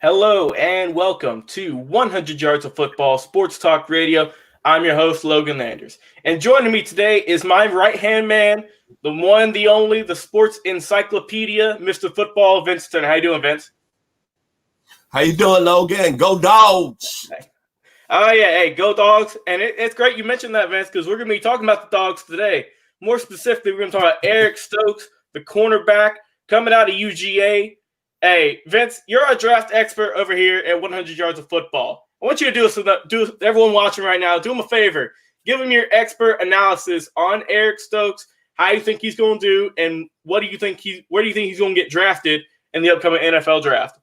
Hello and welcome to 100 Yards of Football Sports Talk Radio. I'm your host, Logan Landers. And joining me today is my right-hand man, the one, the only, the sports encyclopedia, Mr. Football, Vincent Turner. How you doing, Vince? How you doing, Logan? Go Dogs! Oh, yeah. Hey, go Dogs. And it's great you mentioned that, Vince, because we're going to be talking about the Dogs today. More specifically, we're going to talk about Eric Stokes, the cornerback, coming out of UGA. Hey, Vince, you're a draft expert over here at 100 Yards of Football. I want you to do everyone watching right now, do him a favor. Give him your expert analysis on Eric Stokes, how you think he's going to do, and where do you think he's going to get drafted in the upcoming NFL draft?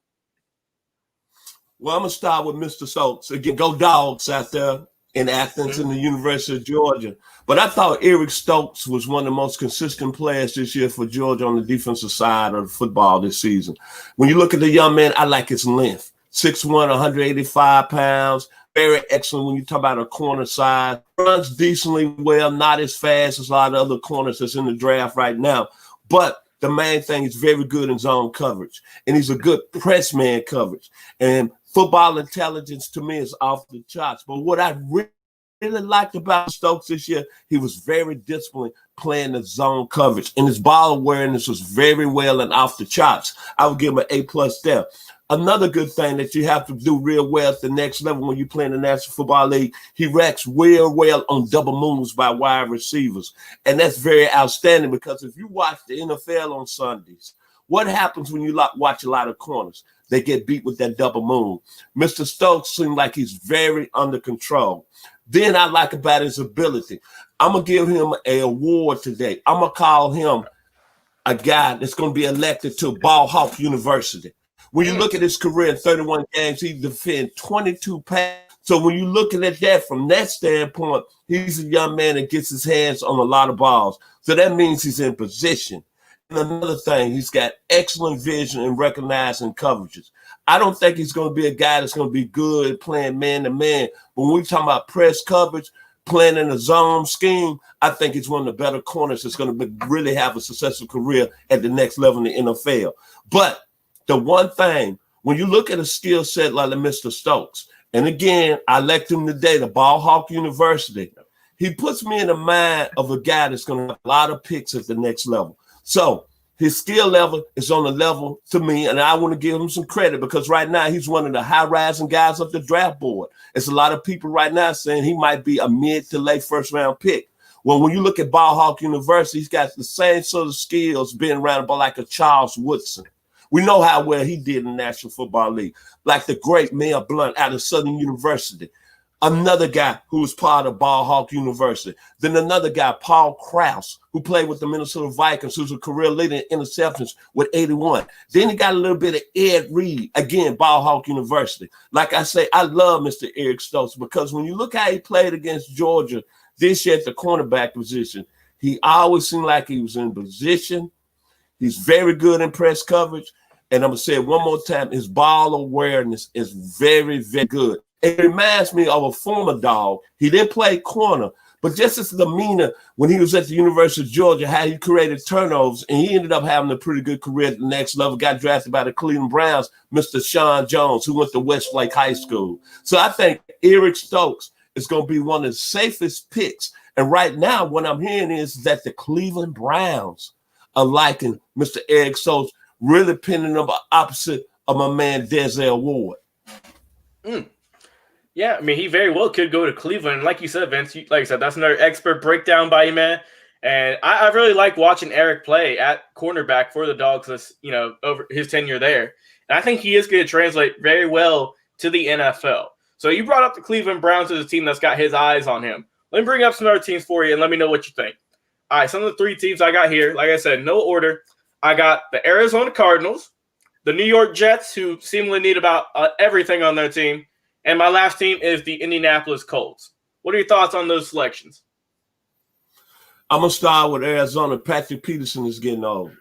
Well, I'm going to start with Mr. Stokes. Again, go Dogs out there in Athens and the University of Georgia. But I thought Eric Stokes was one of the most consistent players this year for Georgia on the defensive side of football this season. When you look at the young man, I like his length. 6'1", 185 pounds. Very excellent when you talk about a corner side. Runs decently well, not as fast as a lot of other corners that's in the draft right now. But the main thing is very good in zone coverage. And he's a good press man coverage. And football intelligence to me is off the charts. But what I really liked about Stokes this year, he was very disciplined playing the zone coverage. And his ball awareness was very well and off the charts. I would give him an A+ there. Another good thing that you have to do real well at the next level when you play in the National Football League, he reacts real well on double moves by wide receivers. And that's very outstanding because if you watch the NFL on Sundays, what happens when you watch a lot of corners? They get beat with that double move. Mr. Stokes seems like he's very under control. Then I like about his ability. I'm going to give him an award today. I'm going to call him a guy that's going to be elected to Ball Hawk University. When you look at his career in 31 games, he defended 22 passes. So when you're looking at that from that standpoint, he's a young man that gets his hands on a lot of balls. So that means he's in position. And another thing, he's got excellent vision and recognizing coverages. I don't think he's going to be a guy that's going to be good at playing man-to-man. When we're talking about press coverage, playing in a zone scheme, I think he's one of the better corners that's going to really have a successful career at the next level in the NFL. But the one thing, when you look at a skill set like Mr. Stokes, and again, I elect him today to Ball Hawk University, he puts me in the mind of a guy that's going to have a lot of picks at the next level. So his skill level is on the level to me, and I want to give him some credit because right now he's one of the high-rising guys up the draft board. It's a lot of people right now saying he might be a mid to late first-round pick. Well, when you look at Ball Hawk University, he's got the same sort of skills being around about like a Charles Woodson. We know how well he did in the National Football League, like the great Mayor Blunt out of Southern University. Another guy who was part of Ball Hawk University. Then another guy, Paul Krause, who played with the Minnesota Vikings, who's a career leader in interceptions with 81. Then he got a little bit of Ed Reed, again, Ball Hawk University. Like I say, I love Mr. Eric Stokes because when you look how he played against Georgia this year at the cornerback position, he always seemed like he was in position. He's very good in press coverage. And I'm going to say it one more time, his ball awareness is very, very good. It reminds me of a former Dog. He didn't play corner, but just his demeanor when he was at the University of Georgia, how he created turnovers, and he ended up having a pretty good career at the next level, got drafted by the Cleveland Browns, Mr. Sean Jones, who went to Westlake High School. So I think Eric Stokes is going to be one of the safest picks. And right now, what I'm hearing is that the Cleveland Browns are liking Mr. Eric Stokes, really pinning him opposite of my man Denzel Ward. Yeah, I mean, he very well could go to Cleveland. Like you said, Vince, like I said, that's another expert breakdown by you, man. And I really like watching Eric play at cornerback for the Dogs this, over his tenure there. And I think he is going to translate very well to the NFL. So you brought up the Cleveland Browns as a team that's got his eyes on him. Let me bring up some other teams for you and let me know what you think. All right, some of the three teams I got here, like I said, no order. I got the Arizona Cardinals, the New York Jets, who seemingly need about everything on their team, and my last team is the Indianapolis Colts. What are your thoughts on those selections? I'm going to start with Arizona. Patrick Peterson is getting old.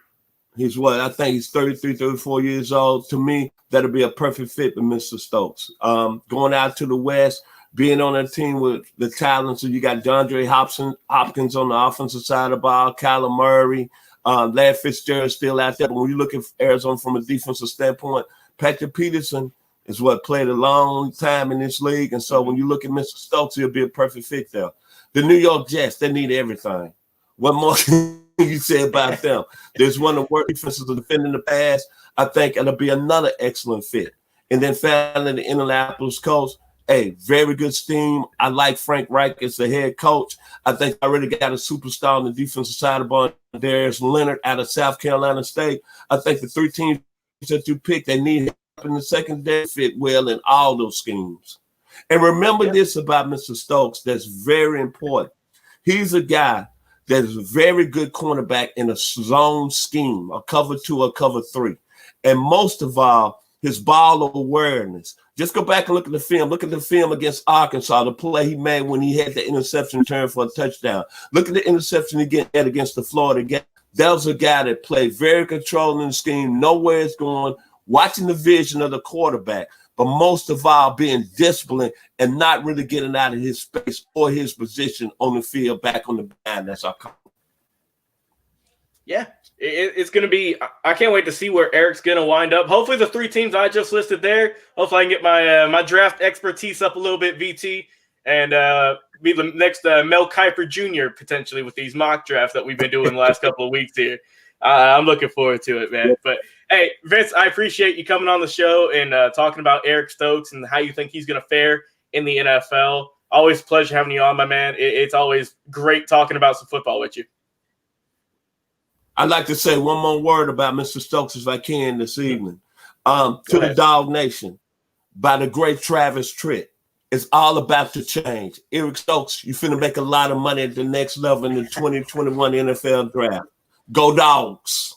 I think he's 33, 34 years old. To me, that'll be a perfect fit with Mr. Stokes. Going out to the West, being on a team with the talent. So you got DeAndre Hopkins on the offensive side of the ball, Kyler Murray, Larry Fitzgerald still out there. But when you look at Arizona from a defensive standpoint, Patrick Peterson is what played a long time in this league. And so when you look at Mr. Stokes, he'll be a perfect fit there. The New York Jets, they need everything. What more can you say about them? There's one of the worst defenses of defending the pass. I think it'll be another excellent fit. And then finally, the Indianapolis Colts, hey, very good team. I like Frank Reich as the head coach. I think I already got a superstar on the defensive side of the ball, Darius Leonard out of South Carolina State. I think the 3 teams that you picked, they need help in the secondary, fit well in all those schemes. And remember this about Mr. Stokes that's very important. He's a guy that is a very good cornerback in a zone scheme, a cover 2 or cover 3. And most of all, his ball awareness. Just go back and look at the film. Look at the film against Arkansas, the play he made when he had the interception return for a touchdown. Look at the interception he had against the Florida game. That was a guy that played very controlling the scheme, know where it's going, watching the vision of the quarterback, but most of all being disciplined and not really getting out of his space or his position on the field back on the line. That's our call. Yeah, it's going to be – I can't wait to see where Eric's going to wind up. Hopefully the 3 teams I just listed there, hopefully I can get my my draft expertise up a little bit, VT, and be the next Mel Kiper Jr. potentially with these mock drafts that we've been doing the last couple of weeks here. I'm looking forward to it, man. But, hey, Vince, I appreciate you coming on the show and talking about Eric Stokes and how you think he's going to fare in the NFL. Always a pleasure having you on, my man. It's always great talking about some football with you. I'd like to say one more word about Mr. Stokes if I can this evening. To the Dog Nation, by the great Travis Tritt, it's all about to change. Eric Stokes, you finna make a lot of money at the next level in the 2021 NFL draft. Go Dogs.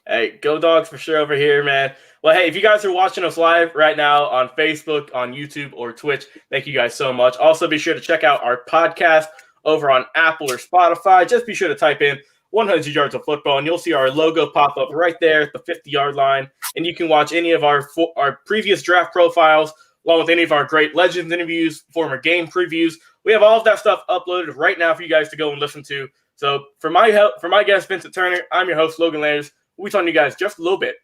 Hey, go Dogs for sure over here, man. Well, hey, if you guys are watching us live right now on Facebook, on YouTube, or Twitch, thank you guys so much. Also, be sure to check out our podcast over on Apple or Spotify. Just be sure to type in 100 yards of football, and you'll see our logo pop up right there at the 50-yard line. And you can watch any of our previous draft profiles, along with any of our great Legends interviews, former game previews. We have all of that stuff uploaded right now for you guys to go and listen to. So for my guest, Vincent Turner, I'm your host, Logan Landers. We'll be talking to you guys just a little bit.